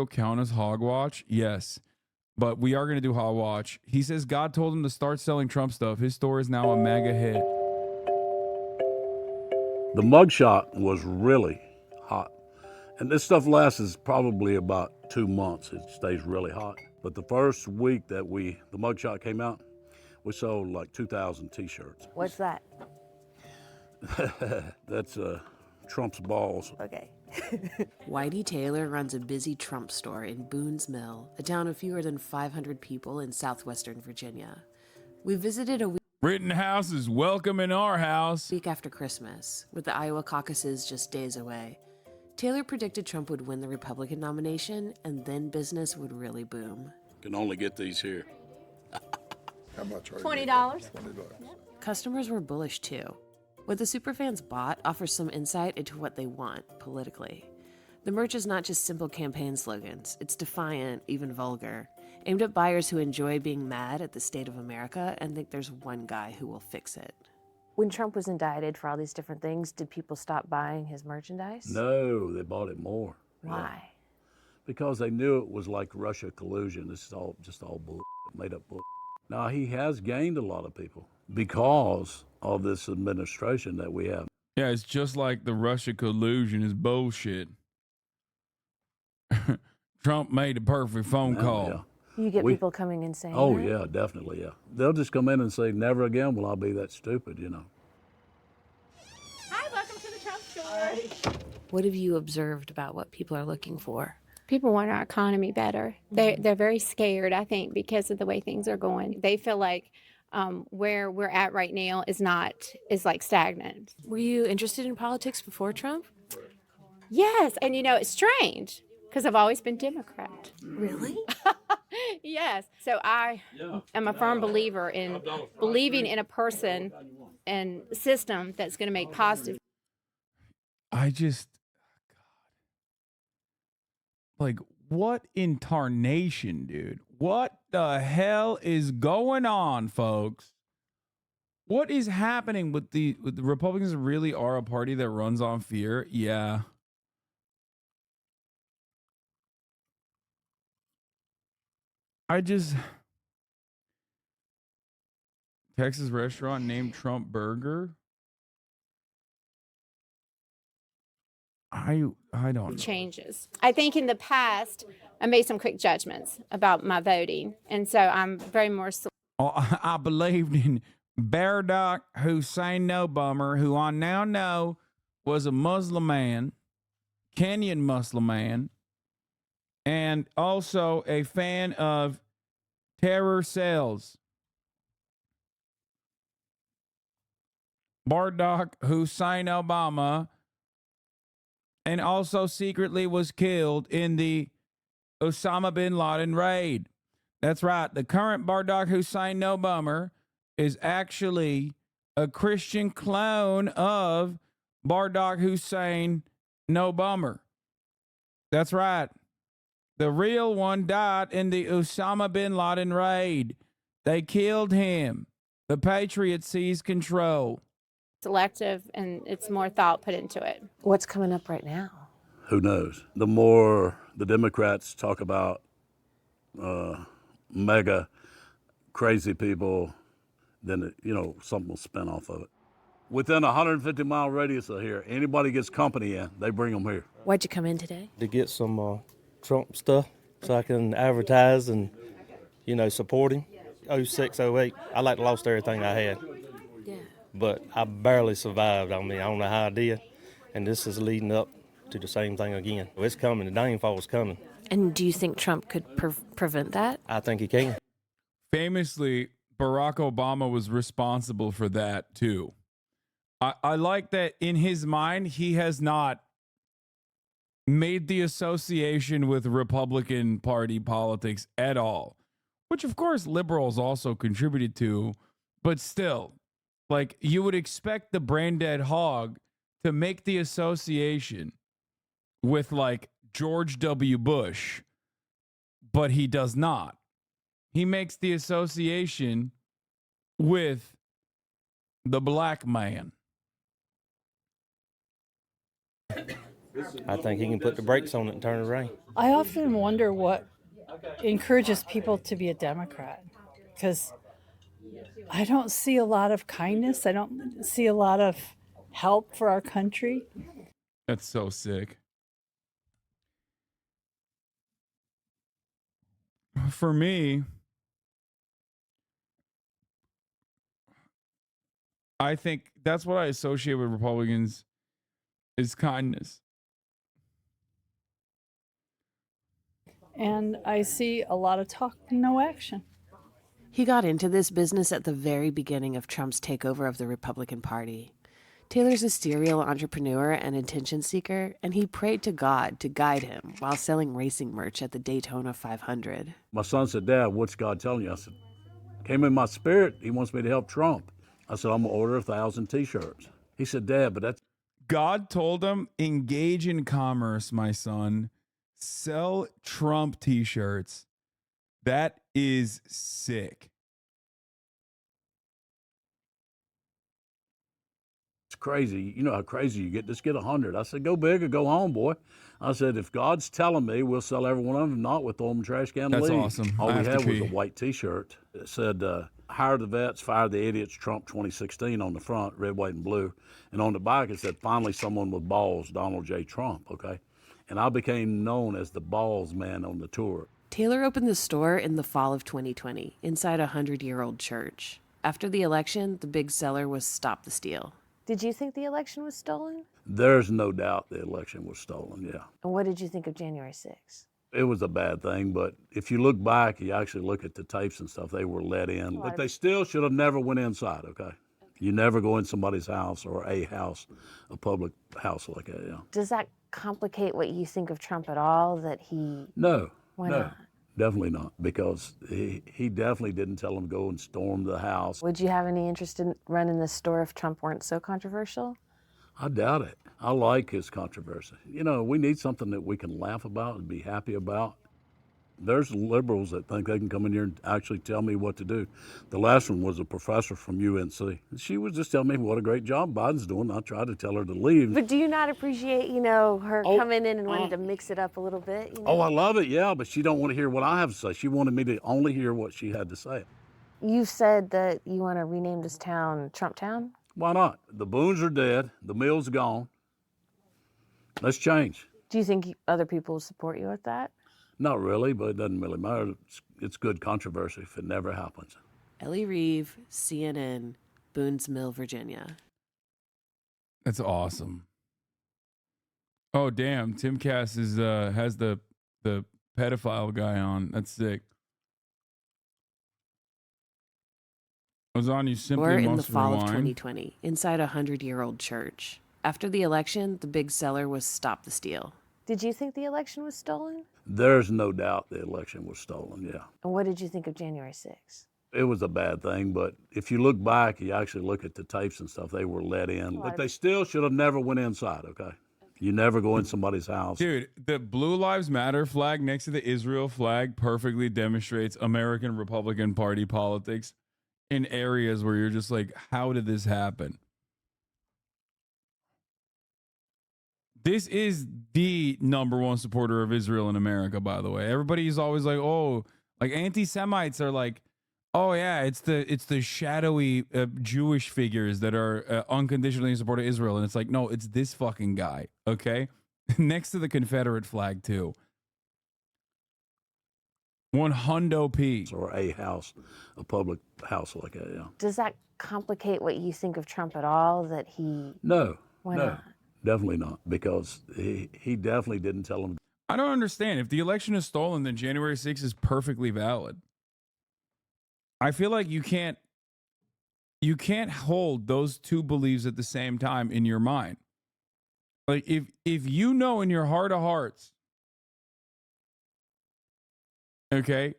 count as Hogwatch? Yes. But we are going to do Hogwatch. He says God told him to start selling Trump stuff. His store is now a mega hit. The mugshot was really hot. And this stuff lasts probably about 2 months. It stays really hot. But the first week that the mugshot came out, we sold like 2,000 t-shirts. What's that? That's Trump's balls. Okay. Whitey Taylor runs a busy Trump store in Boone's Mill, a town of fewer than 500 people in southwestern Virginia. We visited a Rittenhouse is welcome in our house. week after Christmas, with the Iowa caucuses just days away. Taylor predicted Trump would win the Republican nomination, and then business would really boom. Can only get these here. How much are $20. $20. Customers were bullish too. What the superfans bought offers some insight into what they want politically. The merch is not just simple campaign slogans, it's defiant, even vulgar, aimed at buyers who enjoy being mad at the state of America and think there's one guy who will fix it. When Trump was indicted for all these different things, did people stop buying his merchandise? No, they bought it more. Why? Yeah. Because they knew it was like Russia collusion. This is all just all bull, made up bull. Now, he has gained a lot of people because of this administration that we have. Yeah, it's just like the Russia collusion is bullshit. Trump made a perfect phone call. Yeah. You get people coming and saying Oh, that? yeah, definitely, yeah. They'll just come in and say, never again will I be that stupid, you know. Hi, welcome to the Trump store. What have you observed about what people are looking for? People want our economy better. They're very scared, I think, because of the way things are going. They feel like where we're at right now is like stagnant. Were you interested in politics before Trump? Yes, and it's strange because I've always been Democrat. Really? Yes. So I am a firm believer in believing in a person and system that's going to make positive. Like, what in tarnation, dude? What the hell is going on, folks? What is happening with the Republicans? Really are a party that runs on fear? Yeah. Texas restaurant named Trump Burger. I don't know. Changes. I think in the past, I made some quick judgments about my voting. And so I'm very more. I believed in Barack Hussein No Bummer, who I now know was a Muslim man, Kenyan Muslim man, and also a fan of terror cells. Barack Hussein Obama, and also secretly was killed in the Osama bin Laden raid. That's right. The current Barack Hussein No Bummer is actually a Christian clone of Barack Hussein No Bummer. That's right. The real one died in the Osama bin Laden raid. They killed him. The Patriots seized control. Selective, and it's more thought put into it. What's coming up right now? Who knows? The more the Democrats talk about mega crazy people, then something will spin off of it. Within a 150-mile radius of here, anybody gets company in, they bring them here. Why'd you come in today? To get some Trump stuff so I can advertise and, support him. 06, 08, I like lost everything I had. Yeah. But I barely survived. I don't know how I did. And this is leading up to the same thing again. It's coming. The downfall is coming. And do you think Trump could prevent that? I think he can. Famously, Barack Obama was responsible for that too. I like that in his mind, he has not made the association with Republican Party politics at all, which of course liberals also contributed to, but still, like, you would expect the brain dead hog to make the association with like George W. Bush, but he does not. He makes the association with the black man. I think he can put the brakes on it and turn it around. I often wonder what encourages people to be a Democrat, because I don't see a lot of kindness. I don't see a lot of help for our country. That's so sick. For me, I think that's what I associate with Republicans is kindness. And I see a lot of talk, no action. He got into this business at the very beginning of Trump's takeover of the Republican Party. Taylor's a serial entrepreneur and attention seeker, and he prayed to God to guide him while selling racing merch at the Daytona 500. My son said, Dad, what's God telling you? I said, came in my spirit. He wants me to help Trump. I said, I'm going to order 1,000 T-shirts. He said, Dad, but that's... God told him, engage in commerce, my son. Sell Trump T-shirts. That is sick. It's crazy. You know how crazy you get. Just get 100. I said, go big or go home, boy. I said, if God's telling me, we'll sell every one of them. Not, we'll throw them in the trash can and That's leave. awesome. All I we have to had was pee. a white T-shirt. It said, hire the vets, fire the idiots, Trump 2016 on the front, red, white, and blue. And on the back, it said, finally someone with balls, Donald J. Trump, okay? And I became known as the balls man on the tour. Taylor opened the store in the fall of 2020 inside a 100-year-old church. After the election, the big seller was Stop the Steal. Did you think the election was stolen? There's no doubt the election was stolen, yeah. And what did you think of January 6th? It was a bad thing, but if you look back, you actually look at the tapes and stuff, they were let in. But they still should have never went inside, okay? You never go in somebody's house or a house, a public house like that, yeah. Does that complicate what you think of Trump at all, that he... No, Why no, not? definitely not, because he definitely didn't tell them to go and storm the house. Would you have any interest in running this store if Trump weren't so controversial? I doubt it. I like his controversy. You know, we need something that we can laugh about and be happy about. There's liberals that think they can come in here and actually tell me what to do. The last one was a professor from UNC. She was just telling me what a great job Biden's doing. I tried to tell her to leave. But do you not appreciate, her coming in and wanting to mix it up a little bit? Oh, I love it, yeah, but she don't want to hear what I have to say. She wanted me to only hear what she had to say. You said that you want to rename this town Trump Town? Why not? The Boones are dead. The mill's gone. Let's change. Do you think other people will support you with that? Not really, but it doesn't really matter. It's good controversy if it never happens. Ellie Reeve, CNN, Boone's Mill, Virginia. That's awesome. Oh damn, Tim Cass is has the pedophile guy on. That's sick. Ozan, you simply Or in the must fall of rewind. 2020 inside a 100-year-old church. After the election, the big seller was Stop the Steal. Did you think the election was stolen? There's no doubt the election was stolen, yeah. And what did you think of January 6th? It was a bad thing, but if you look back, you actually look at the tapes and stuff, they were let in. But they still should have never went inside, okay? You never go in somebody's house. Dude, the Blue Lives Matter flag next to the Israel flag perfectly demonstrates American Republican Party politics in areas where you're just like, how did this happen? This is the number one supporter of Israel in America, by the way. Everybody's always like, oh, like anti-Semites are like, oh yeah, it's the shadowy Jewish figures that are unconditionally in support of Israel. And it's like, no, it's this fucking guy, okay? Next to the Confederate flag, too. 100 P. Or a house, a public house like that, yeah. Does that complicate what you think of Trump at all, that he... No, Why no, not? definitely not, because he definitely didn't tell them. I don't understand. If the election is stolen, then January 6th is perfectly valid. I feel like you can't hold those two beliefs at the same time in your mind. Like if you know in your heart of hearts, okay,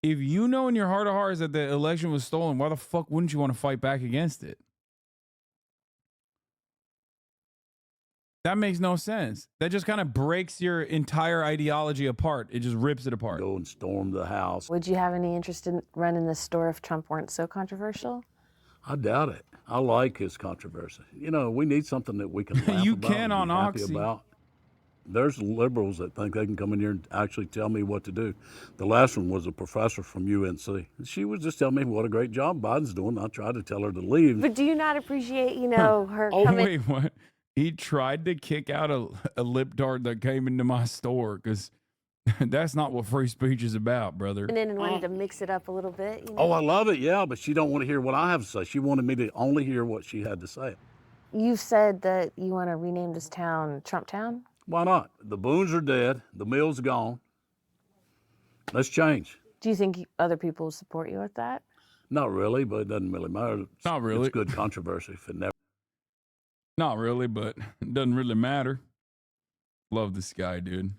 if you know in your heart of hearts that the election was stolen, why the fuck wouldn't you want to fight back against it? That makes no sense. That just kind of breaks your entire ideology apart. It just rips it apart. Go and storm the house. Would you have any interest in running this store if Trump weren't so controversial? I doubt it. I like his controversy. You know, we need something that we can laugh You about can and on be happy Oxy. about. There's liberals that think they can come in here and actually tell me what to do. The last one was a professor from UNC. She was just telling me what a great job Biden's doing. I tried to tell her to leave. But do you not appreciate, her Oh, coming? wait, what? He tried to kick out a lip dart that came into my store because that's not what free speech is about, brother. And wanted to mix it up a little bit. Oh, I love it, yeah, but she don't want to hear what I have to say. She wanted me to only hear what she had to say. You said that you want to rename this town Trump Town? Why not? The Boones are dead. The mill's gone. Let's change. Do you think other people will support you with that? Not really, but it doesn't really matter. Not really. It's good controversy if it never. Not really, but it doesn't really matter. Love this guy, dude.